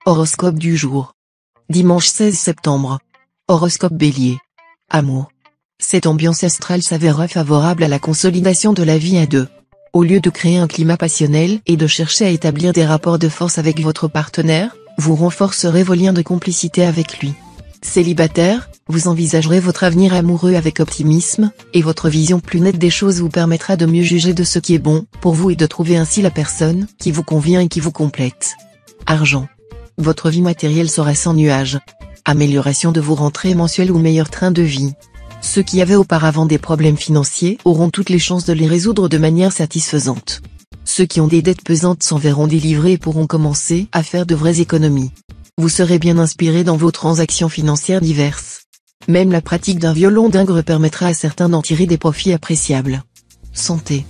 Horoscope du jour. Dimanche 16 septembre. Horoscope Bélier. Amour. Cette ambiance astrale s'avérera favorable à la consolidation de la vie à deux. Au lieu de créer un climat passionnel et de chercher à établir des rapports de force avec votre partenaire, vous renforcerez vos liens de complicité avec lui. Célibataire, vous envisagerez votre avenir amoureux avec optimisme, et votre vision plus nette des choses vous permettra de mieux juger de ce qui est bon pour vous et de trouver ainsi la personne qui vous convient et qui vous complète. Argent. Votre vie matérielle sera sans nuages. Amélioration de vos rentrées mensuelles ou meilleur train de vie. Ceux qui avaient auparavant des problèmes financiers auront toutes les chances de les résoudre de manière satisfaisante. Ceux qui ont des dettes pesantes s'en verront délivrés et pourront commencer à faire de vraies économies. Vous serez bien inspiré dans vos transactions financières diverses. Même la pratique d'un violon d'ingres permettra à certains d'en tirer des profits appréciables. Santé.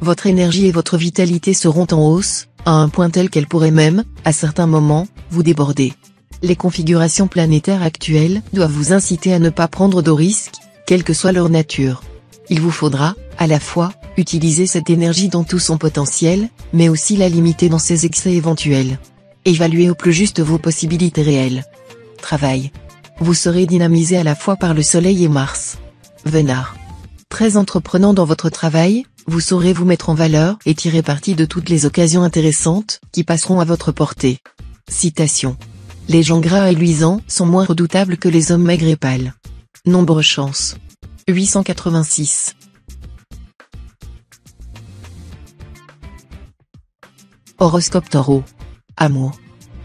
Votre énergie et votre vitalité seront en hausse, à un point tel qu'elle pourrait même, à certains moments, vous déborder. Les configurations planétaires actuelles doivent vous inciter à ne pas prendre de risques, quelle que soit leur nature. Il vous faudra, à la fois, utiliser cette énergie dans tout son potentiel, mais aussi la limiter dans ses excès éventuels. Évaluez au plus juste vos possibilités réelles. Travail. Vous serez dynamisé à la fois par le Soleil et Mars. Vénard. Très entreprenant dans votre travail, vous saurez vous mettre en valeur et tirer parti de toutes les occasions intéressantes qui passeront à votre portée. Citation. Les gens gras et luisants sont moins redoutables que les hommes maigres et pâles. Nombre chance. 886. Horoscope Taureau. Amour.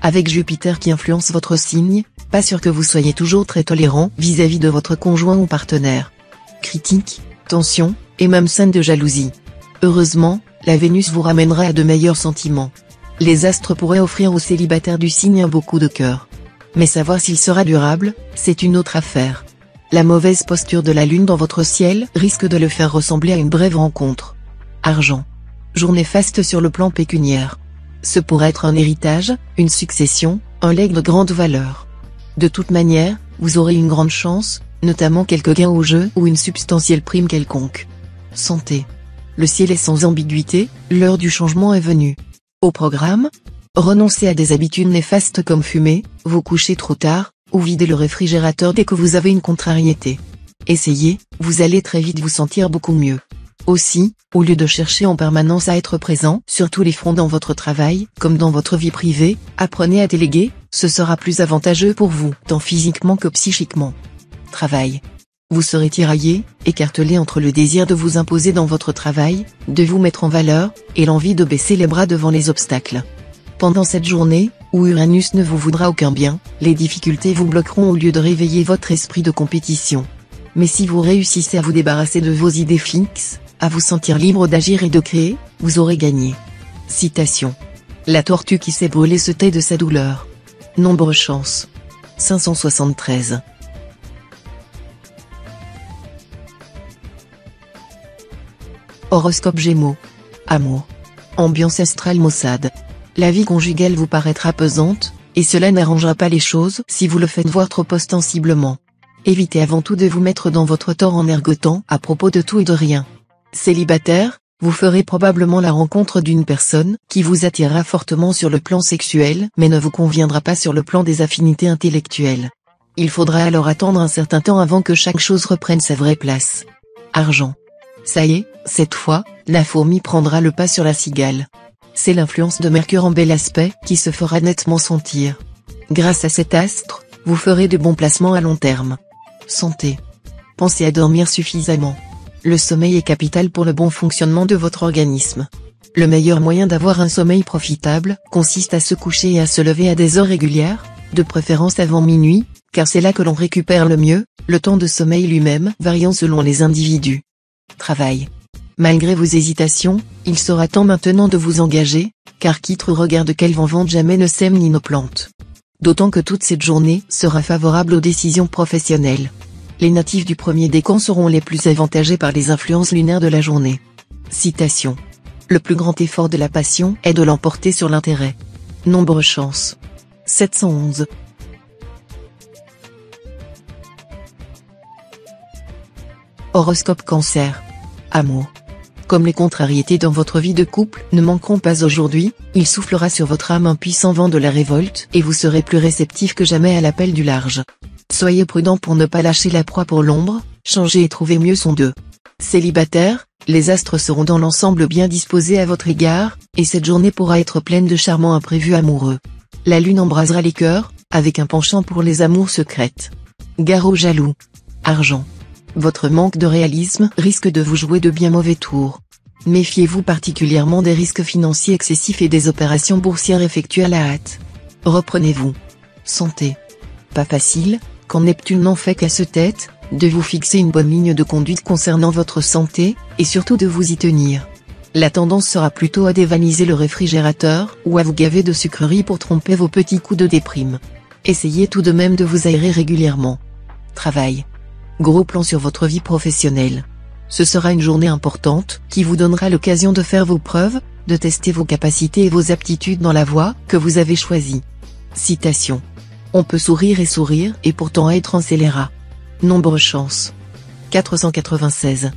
Avec Jupiter qui influence votre signe, pas sûr que vous soyez toujours très tolérant vis-à-vis de votre conjoint ou partenaire. Critique, tension, et même scène de jalousie. Heureusement, la Vénus vous ramènera à de meilleurs sentiments. Les astres pourraient offrir aux célibataires du signe un beau coup de cœur. Mais savoir s'il sera durable, c'est une autre affaire. La mauvaise posture de la Lune dans votre ciel risque de le faire ressembler à une brève rencontre. Argent. Journée faste sur le plan pécuniaire. Ce pourrait être un héritage, une succession, un legs de grande valeur. De toute manière, vous aurez une grande chance, notamment quelques gains au jeu ou une substantielle prime quelconque. Santé. Le ciel est sans ambiguïté, l'heure du changement est venue. Au programme, renoncez à des habitudes néfastes comme fumer, vous coucher trop tard, ou vider le réfrigérateur dès que vous avez une contrariété. Essayez, vous allez très vite vous sentir beaucoup mieux. Aussi, au lieu de chercher en permanence à être présent sur tous les fronts dans votre travail, comme dans votre vie privée, apprenez à déléguer, ce sera plus avantageux pour vous, tant physiquement que psychiquement. Travail. Vous serez tiraillé, écartelé entre le désir de vous imposer dans votre travail, de vous mettre en valeur, et l'envie de baisser les bras devant les obstacles. Pendant cette journée, où Uranus ne vous voudra aucun bien, les difficultés vous bloqueront au lieu de réveiller votre esprit de compétition. Mais si vous réussissez à vous débarrasser de vos idées fixes, à vous sentir libre d'agir et de créer, vous aurez gagné. Citation. La tortue qui s'est brûlée se tait de sa douleur. Nombre chance. 573. Horoscope Gémeaux. Amour. Ambiance astrale maussade. La vie conjugale vous paraîtra pesante, et cela n'arrangera pas les choses si vous le faites voir trop ostensiblement. Évitez avant tout de vous mettre dans votre tort en ergotant à propos de tout et de rien. Célibataire, vous ferez probablement la rencontre d'une personne qui vous attirera fortement sur le plan sexuel mais ne vous conviendra pas sur le plan des affinités intellectuelles. Il faudra alors attendre un certain temps avant que chaque chose reprenne sa vraie place. Argent. Ça y est, cette fois, la fourmi prendra le pas sur la cigale. C'est l'influence de Mercure en bel aspect qui se fera nettement sentir. Grâce à cet astre, vous ferez de bons placements à long terme. Santé. Pensez à dormir suffisamment. Le sommeil est capital pour le bon fonctionnement de votre organisme. Le meilleur moyen d'avoir un sommeil profitable consiste à se coucher et à se lever à des heures régulières, de préférence avant minuit, car c'est là que l'on récupère le mieux, le temps de sommeil lui-même variant selon les individus. Travail. Malgré vos hésitations, il sera temps maintenant de vous engager, car quitte regarde quel vent vente jamais ne sème ni ne plante. D'autant que toute cette journée sera favorable aux décisions professionnelles. Les natifs du premier décan seront les plus avantagés par les influences lunaires de la journée. Citation. Le plus grand effort de la passion est de l'emporter sur l'intérêt. Nombre chance. 711. Horoscope Cancer. Amour. Comme les contrariétés dans votre vie de couple ne manqueront pas aujourd'hui, il soufflera sur votre âme un puissant vent de la révolte et vous serez plus réceptif que jamais à l'appel du large. Soyez prudent pour ne pas lâcher la proie pour l'ombre, changez et trouvez mieux son deux. Célibataire, les astres seront dans l'ensemble bien disposés à votre égard, et cette journée pourra être pleine de charmants imprévus amoureux. La lune embrasera les cœurs, avec un penchant pour les amours secrètes. Gare aux jaloux. Argent. Votre manque de réalisme risque de vous jouer de bien mauvais tours. Méfiez-vous particulièrement des risques financiers excessifs et des opérations boursières effectuées à la hâte. Reprenez-vous. Santé. Pas facile, quand Neptune n'en fait qu'à se tête, de vous fixer une bonne ligne de conduite concernant votre santé, et surtout de vous y tenir. La tendance sera plutôt à dévaniser le réfrigérateur ou à vous gaver de sucreries pour tromper vos petits coups de déprime. Essayez tout de même de vous aérer régulièrement. Travail. Gros plan sur votre vie professionnelle. Ce sera une journée importante qui vous donnera l'occasion de faire vos preuves, de tester vos capacités et vos aptitudes dans la voie que vous avez choisie. Citation. On peut sourire et pourtant être en scélérat. Nombre chance. 496.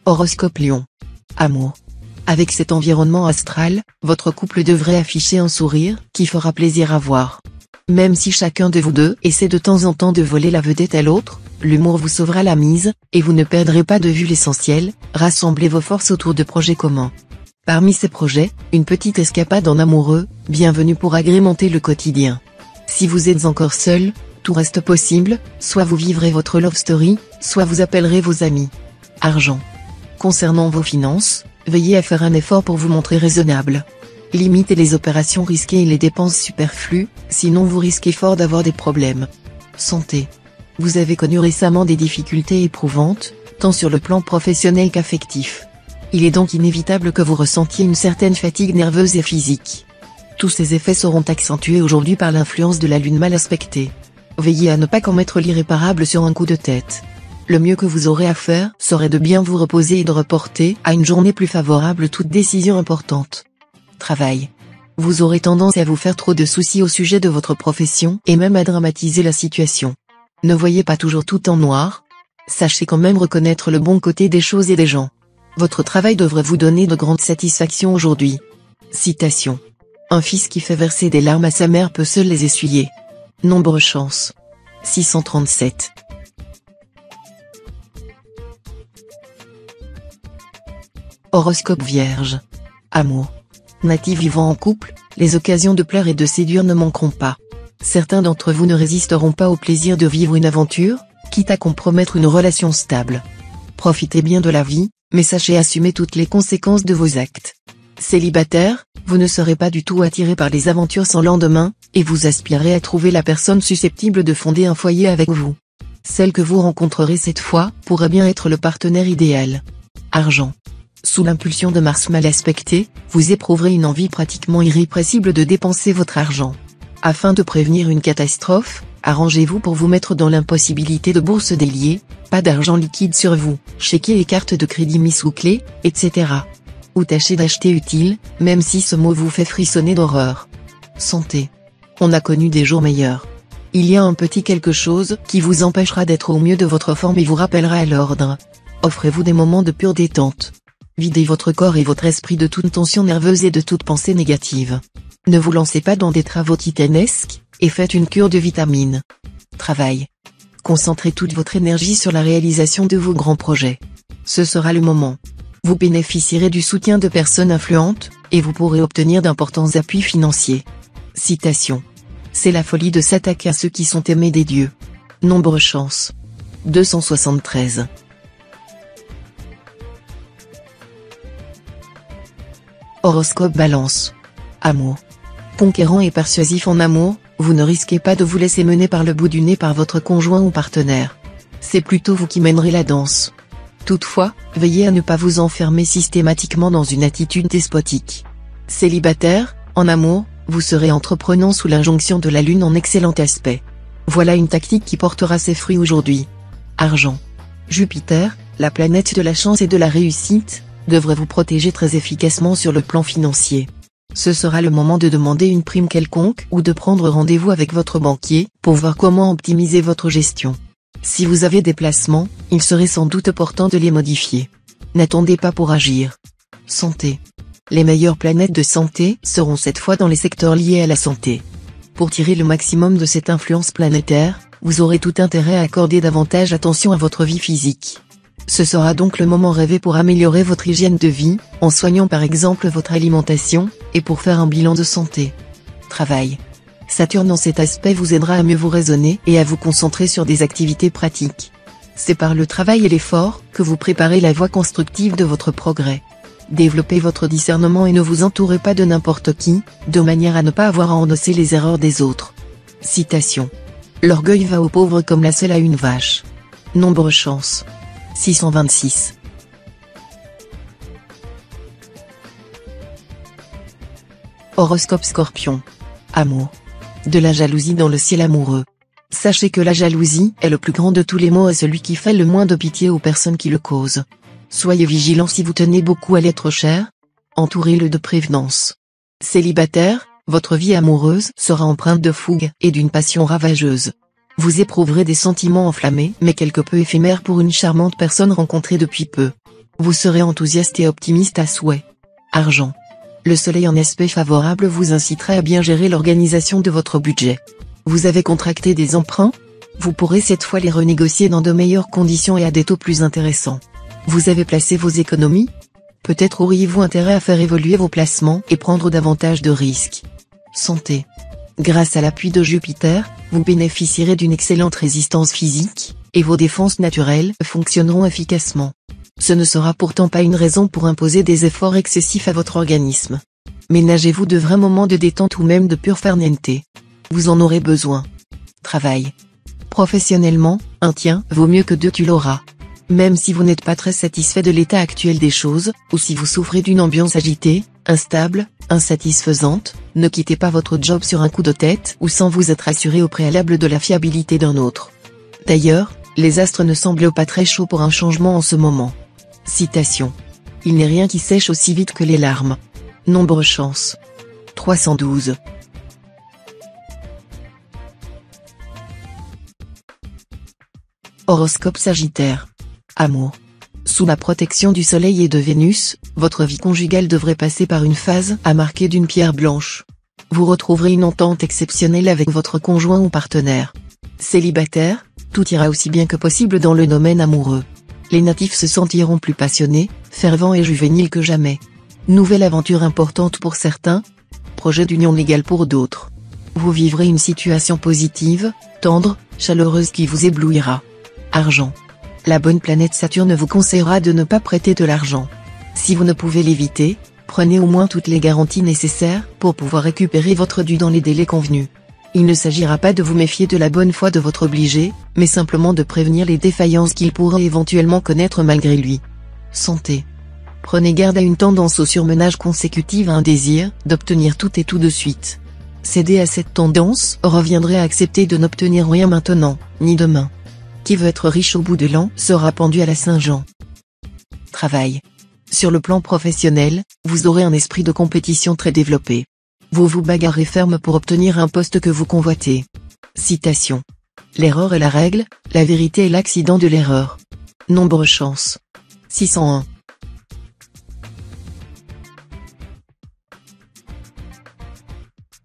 Horoscope Lion. Amour. Avec cet environnement astral, votre couple devrait afficher un sourire qui fera plaisir à voir. Même si chacun de vous deux essaie de temps en temps de voler la vedette à l'autre, l'humour vous sauvera la mise, et vous ne perdrez pas de vue l'essentiel, rassemblez vos forces autour de projets communs. Parmi ces projets, une petite escapade en amoureux, bienvenue pour agrémenter le quotidien. Si vous êtes encore seul, tout reste possible, soit vous vivrez votre love story, soit vous appellerez vos amis. Argent. Concernant vos finances, veillez à faire un effort pour vous montrer raisonnable. Limitez les opérations risquées et les dépenses superflues, sinon vous risquez fort d'avoir des problèmes. Santé. Vous avez connu récemment des difficultés éprouvantes, tant sur le plan professionnel qu'affectif. Il est donc inévitable que vous ressentiez une certaine fatigue nerveuse et physique. Tous ces effets seront accentués aujourd'hui par l'influence de la lune mal aspectée. Veillez à ne pas commettre l'irréparable sur un coup de tête. Le mieux que vous aurez à faire serait de bien vous reposer et de reporter à une journée plus favorable toute décision importante. Travail. Vous aurez tendance à vous faire trop de soucis au sujet de votre profession et même à dramatiser la situation. Ne voyez pas toujours tout en noir. Sachez quand même reconnaître le bon côté des choses et des gens. Votre travail devrait vous donner de grandes satisfactions aujourd'hui. Citation. Un fils qui fait verser des larmes à sa mère peut seul les essuyer. Nombre chance. 637. Horoscope Vierge. Amour. Natifs vivant en couple, les occasions de plaire et de séduire ne manqueront pas. Certains d'entre vous ne résisteront pas au plaisir de vivre une aventure, quitte à compromettre une relation stable. Profitez bien de la vie, mais sachez assumer toutes les conséquences de vos actes. Célibataire, vous ne serez pas du tout attiré par les aventures sans lendemain, et vous aspirerez à trouver la personne susceptible de fonder un foyer avec vous. Celle que vous rencontrerez cette fois pourrait bien être le partenaire idéal. Argent. Sous l'impulsion de Mars mal aspecté, vous éprouverez une envie pratiquement irrépressible de dépenser votre argent. Afin de prévenir une catastrophe, arrangez-vous pour vous mettre dans l'impossibilité de bourse délier, pas d'argent liquide sur vous, chéquiers et cartes de crédit mis sous clé, etc. Ou tâchez d'acheter utile, même si ce mot vous fait frissonner d'horreur. Santé. On a connu des jours meilleurs. Il y a un petit quelque chose qui vous empêchera d'être au mieux de votre forme et vous rappellera à l'ordre. Offrez-vous des moments de pure détente. Videz votre corps et votre esprit de toute tension nerveuse et de toute pensée négative. Ne vous lancez pas dans des travaux titanesques, et faites une cure de vitamines. Travail. Concentrez toute votre énergie sur la réalisation de vos grands projets. Ce sera le moment. Vous bénéficierez du soutien de personnes influentes, et vous pourrez obtenir d'importants appuis financiers. Citation. C'est la folie de s'attaquer à ceux qui sont aimés des dieux. Nombre chance. 273. Horoscope Balance. Amour. Conquérant et persuasif en amour, vous ne risquez pas de vous laisser mener par le bout du nez par votre conjoint ou partenaire. C'est plutôt vous qui mènerez la danse. Toutefois, veillez à ne pas vous enfermer systématiquement dans une attitude despotique. Célibataire, en amour, vous serez entreprenant sous l'injonction de la lune en excellent aspect. Voilà une tactique qui portera ses fruits aujourd'hui. Argent. Jupiter, la planète de la chance et de la réussite, devrait vous protéger très efficacement sur le plan financier. Ce sera le moment de demander une prime quelconque ou de prendre rendez-vous avec votre banquier pour voir comment optimiser votre gestion. Si vous avez des placements, il serait sans doute opportun de les modifier. N'attendez pas pour agir. Santé. Les meilleures planètes de santé seront cette fois dans les secteurs liés à la santé. Pour tirer le maximum de cette influence planétaire, vous aurez tout intérêt à accorder davantage attention à votre vie physique. Ce sera donc le moment rêvé pour améliorer votre hygiène de vie, en soignant par exemple votre alimentation, et pour faire un bilan de santé. Travail. Saturne en cet aspect vous aidera à mieux vous raisonner et à vous concentrer sur des activités pratiques. C'est par le travail et l'effort que vous préparez la voie constructive de votre progrès. Développez votre discernement et ne vous entourez pas de n'importe qui, de manière à ne pas avoir à endosser les erreurs des autres. Citation. L'orgueil va aux pauvres comme la selle à une vache. Nombre chance. 626. Horoscope Scorpion. Amour. De la jalousie dans le ciel amoureux. Sachez que la jalousie est le plus grand de tous les maux à celui qui fait le moins de pitié aux personnes qui le causent. Soyez vigilant si vous tenez beaucoup à l'être cher. Entourez-le de prévenance. Célibataire, votre vie amoureuse sera empreinte de fougue et d'une passion ravageuse. Vous éprouverez des sentiments enflammés mais quelque peu éphémères pour une charmante personne rencontrée depuis peu. Vous serez enthousiaste et optimiste à souhait. Argent. Le soleil en aspect favorable vous incitera à bien gérer l'organisation de votre budget. Vous avez contracté des emprunts? Vous pourrez cette fois les renégocier dans de meilleures conditions et à des taux plus intéressants. Vous avez placé vos économies? Peut-être auriez-vous intérêt à faire évoluer vos placements et prendre davantage de risques. Santé. Grâce à l'appui de Jupiter, vous bénéficierez d'une excellente résistance physique, et vos défenses naturelles fonctionneront efficacement. Ce ne sera pourtant pas une raison pour imposer des efforts excessifs à votre organisme. Ménagez-vous de vrais moments de détente ou même de pure farniente. Vous en aurez besoin. Travail. Professionnellement, un tien vaut mieux que deux tu l'auras. Même si vous n'êtes pas très satisfait de l'état actuel des choses, ou si vous souffrez d'une ambiance agitée, instable, insatisfaisante, ne quittez pas votre job sur un coup de tête ou sans vous être assuré au préalable de la fiabilité d'un autre. D'ailleurs, les astres ne semblent pas très chauds pour un changement en ce moment. Citation. Il n'est rien qui sèche aussi vite que les larmes. Nombre chance. 312. Horoscope Sagittaire. Amour. Sous la protection du Soleil et de Vénus, votre vie conjugale devrait passer par une phase à marquer d'une pierre blanche. Vous retrouverez une entente exceptionnelle avec votre conjoint ou partenaire. Célibataire, tout ira aussi bien que possible dans le domaine amoureux. Les natifs se sentiront plus passionnés, fervents et juvéniles que jamais. Nouvelle aventure importante pour certains, projet d'union légale pour d'autres. Vous vivrez une situation positive, tendre, chaleureuse qui vous éblouira. Argent. La bonne planète Saturne vous conseillera de ne pas prêter de l'argent. Si vous ne pouvez l'éviter, prenez au moins toutes les garanties nécessaires pour pouvoir récupérer votre dû dans les délais convenus. Il ne s'agira pas de vous méfier de la bonne foi de votre obligé, mais simplement de prévenir les défaillances qu'il pourrait éventuellement connaître malgré lui. Santé. Prenez garde à une tendance au surmenage consécutive à un désir d'obtenir tout et tout de suite. Céder à cette tendance reviendrait à accepter de n'obtenir rien maintenant, ni demain. Qui veut être riche au bout de l'an sera pendu à la Saint-Jean. Travail. Sur le plan professionnel, vous aurez un esprit de compétition très développé. Vous vous bagarrez ferme pour obtenir un poste que vous convoitez. Citation. L'erreur est la règle, la vérité est l'accident de l'erreur. Nombre chance. 601.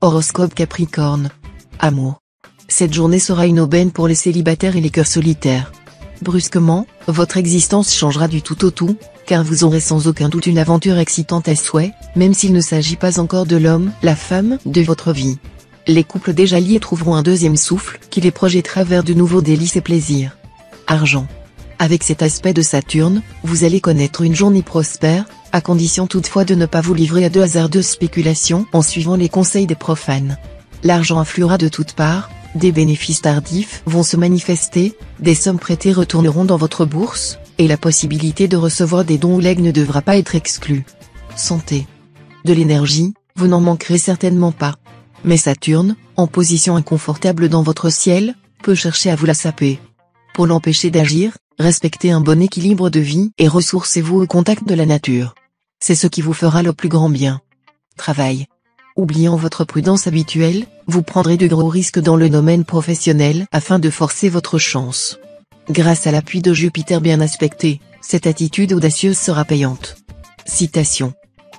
Horoscope Capricorne. Amour. Cette journée sera une aubaine pour les célibataires et les cœurs solitaires. Brusquement, votre existence changera du tout au tout, car vous aurez sans aucun doute une aventure excitante à souhait, même s'il ne s'agit pas encore de l'homme, la femme, de votre vie. Les couples déjà liés trouveront un deuxième souffle qui les projettera vers de nouveaux délices et plaisirs. Argent. Avec cet aspect de Saturne, vous allez connaître une journée prospère, à condition toutefois de ne pas vous livrer à de hasardeuses spéculations en suivant les conseils des profanes. L'argent affluera de toutes parts, des bénéfices tardifs vont se manifester, des sommes prêtées retourneront dans votre bourse, et la possibilité de recevoir des dons ou legs ne devra pas être exclue. Santé. De l'énergie, vous n'en manquerez certainement pas. Mais Saturne, en position inconfortable dans votre ciel, peut chercher à vous la saper. Pour l'empêcher d'agir, respectez un bon équilibre de vie et ressourcez-vous au contact de la nature. C'est ce qui vous fera le plus grand bien. Travail. Oubliant votre prudence habituelle, vous prendrez de gros risques dans le domaine professionnel afin de forcer votre chance. Grâce à l'appui de Jupiter bien aspecté, cette attitude audacieuse sera payante. Citation.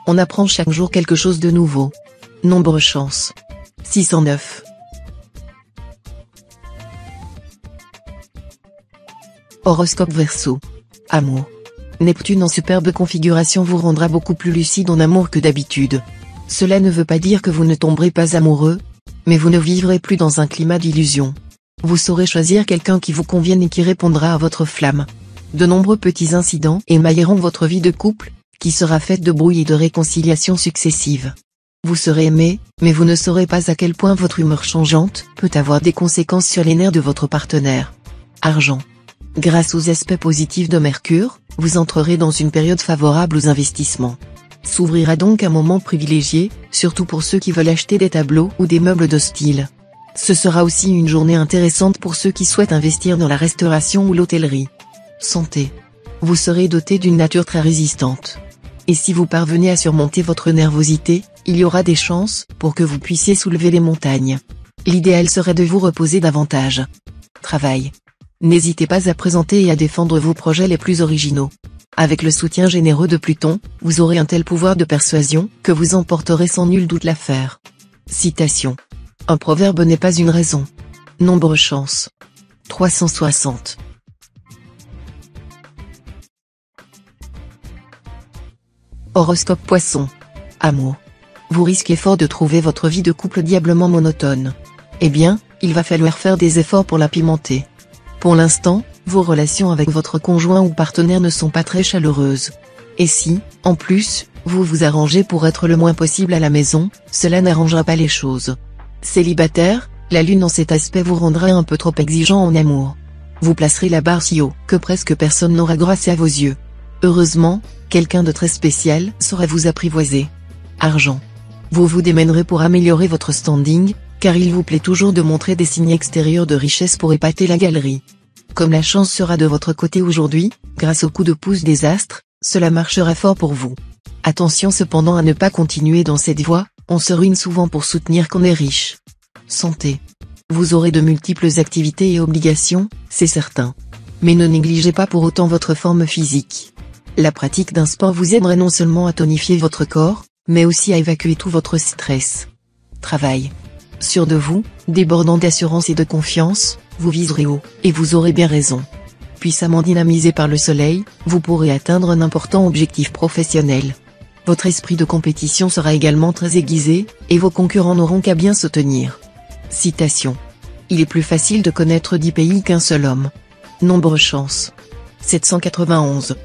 On apprend chaque jour quelque chose de nouveau. Nombre chance. 609. Horoscope Verseau. Amour. Neptune en superbe configuration vous rendra beaucoup plus lucide en amour que d'habitude. Cela ne veut pas dire que vous ne tomberez pas amoureux, mais vous ne vivrez plus dans un climat d'illusion. Vous saurez choisir quelqu'un qui vous convienne et qui répondra à votre flamme. De nombreux petits incidents émailleront votre vie de couple, qui sera faite de brouilles et de réconciliations successives. Vous serez aimé, mais vous ne saurez pas à quel point votre humeur changeante peut avoir des conséquences sur les nerfs de votre partenaire. Argent. Grâce aux aspects positifs de Mercure, vous entrerez dans une période favorable aux investissements. S'ouvrira donc un moment privilégié, surtout pour ceux qui veulent acheter des tableaux ou des meubles de style. Ce sera aussi une journée intéressante pour ceux qui souhaitent investir dans la restauration ou l'hôtellerie. Santé. Vous serez doté d'une nature très résistante. Et si vous parvenez à surmonter votre nervosité, il y aura des chances pour que vous puissiez soulever les montagnes. L'idéal serait de vous reposer davantage. Travail. N'hésitez pas à présenter et à défendre vos projets les plus originaux. Avec le soutien généreux de Pluton, vous aurez un tel pouvoir de persuasion que vous emporterez sans nul doute l'affaire. Citation. Un proverbe n'est pas une raison. Nombre chance. 360. Horoscope Poisson. Amour. Vous risquez fort de trouver votre vie de couple diablement monotone. Eh bien, il va falloir faire des efforts pour la pimenter. Pour l'instant, vos relations avec votre conjoint ou partenaire ne sont pas très chaleureuses. Et si, en plus, vous vous arrangez pour être le moins possible à la maison, cela n'arrangera pas les choses. Célibataire, la lune en cet aspect vous rendra un peu trop exigeant en amour. Vous placerez la barre si haut que presque personne n'aura grâce à vos yeux. Heureusement, quelqu'un de très spécial saura vous apprivoiser. Argent. Vous vous démènerez pour améliorer votre standing, car il vous plaît toujours de montrer des signes extérieurs de richesse pour épater la galerie. Comme la chance sera de votre côté aujourd'hui, grâce au coup de pouce des astres, cela marchera fort pour vous. Attention cependant à ne pas continuer dans cette voie, on se ruine souvent pour soutenir qu'on est riche. Santé. Vous aurez de multiples activités et obligations, c'est certain. Mais ne négligez pas pour autant votre forme physique. La pratique d'un sport vous aiderait non seulement à tonifier votre corps, mais aussi à évacuer tout votre stress. Travail. Sûr de vous, débordant d'assurance et de confiance, vous viserez haut, et vous aurez bien raison. Puissamment dynamisé par le soleil, vous pourrez atteindre un important objectif professionnel. Votre esprit de compétition sera également très aiguisé, et vos concurrents n'auront qu'à bien se tenir. Citation. Il est plus facile de connaître 10 pays qu'un seul homme. Nombre chance. 791.